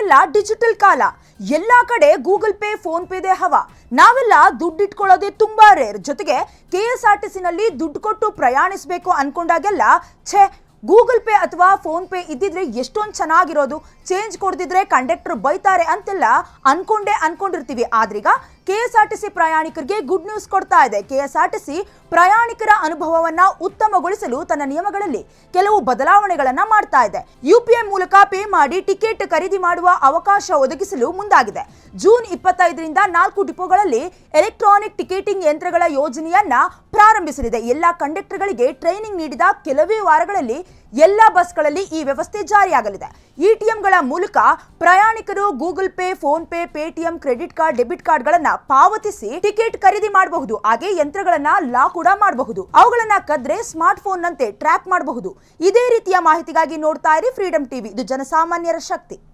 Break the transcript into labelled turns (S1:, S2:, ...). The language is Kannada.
S1: ಈಗೆಲ್ಲ ಡಿಜಿಟಲ್ ಕಾಲ. ಎಲ್ಲಾ ಕಡೆ Google pay, phone pay they ಹವಾ. ನಾವೆಲ್ಲ ದುಡ್ಡು ಇಟ್ಕೊಳ್ಳೋದೇ ತುಂಬಾ ರೇರ್. ಜೊತೆಗೆ KSRTC ನಲ್ಲಿ ದುಡ್ಡು ಕೊಟ್ಟು ಪ್ರಯಾಣಿಸಬೇಕು ಅನ್ಕೊಂಡಾಗೆಲ್ಲ ಛೇ, ಗೂಗಲ್ ಪೇ ಅಥವಾ ಫೋನ್ ಪೇ ಇದ್ದಿದ್ರೆ ಎಷ್ಟೊಂದು ಚೆನ್ನಾಗಿರೋದು, ಚೇಂಜ್ ಕೊಡ್ದಿದ್ರೆ ಕಂಡಕ್ಟರ್ ಬೈತಾರೆ ಅಂತೆಲ್ಲ ಅನ್ಕೊಂಡಿರ್ತೀವಿ. ಆದ್ರೀಗ KSRTC ಪ್ರಯಾಣಿಕರಿಗೆ ಗುಡ್ ನ್ಯೂಸ್ ಕೊಡ್ತಾ ಇದೆ. KSRTC ಪ್ರಯಾಣಿಕರ ಅನುಭವವನ್ನ ಉತ್ತಮಗೊಳಿಸಲು ತನ್ನ ನಿಯಮಗಳಲ್ಲಿ ಕೆಲವು ಬದಲಾವಣೆಗಳನ್ನ ಮಾಡ್ತಾ ಇದೆ. UPI ಮೂಲಕ ಪೇ ಮಾಡಿ ಟಿಕೆಟ್ ಖರೀದಿ ಮಾಡುವ ಅವಕಾಶ ಒದಗಿಸಲು ಮುಂದಾಗಿದೆ. ಜೂನ್ 25ರಿಂದ 4 ಡಿಪೋಗಳಲ್ಲಿ ಎಲೆಕ್ಟ್ರಾನಿಕ್ ಟಿಕೆಟಿಂಗ್ ಯಂತ್ರಗಳ ಯೋಜನೆಯನ್ನ ಪ್ರಾರಂಭಿಸಲಿದೆ. ಎಲ್ಲ ಕಂಡಕ್ಟರ್ಗಳಿಗೆ ಟ್ರೈನಿಂಗ್ ನೀಡಿದ ಕೆಲವೇ ವಾರಗಳಲ್ಲಿ ಎಲ್ಲ ಬಸ್ಗಳಲ್ಲಿ ಈ ವ್ಯವಸ್ಥೆ ಜಾರಿಯಾಗಲಿದೆ. ATMಗಳ ಮೂಲಕ ಪ್ರಯಾಣಿಕರು Google pay, phone pay, Paytm, credit card, debit ಕಾರ್ಡ್ಗಳನ್ನ ಪಾವತಿಸಿ ಟಿಕೆಟ್ ಖರೀದಿ ಮಾಡಬಹುದು. ಹಾಗೆ ಯಂತ್ರಗಳನ್ನ ಲಾಕ್ ಕೂಡ ಮಾಡಬಹುದು. ಅವುಗಳನ್ನ ಕದ್ರೆ ಸ್ಮಾರ್ಟ್ ಫೋನ್ ನಂತೆ ಟ್ರ್ಯಾಕ್ ಮಾಡಬಹುದು. ಇದೇ ರೀತಿಯ ಮಾಹಿತಿಗಾಗಿ ನೋಡ್ತಾ ಇರಿ ಫ್ರೀಡಂ ಟಿವಿ. ಇದು ಜನಸಾಮಾನ್ಯರ ಶಕ್ತಿ.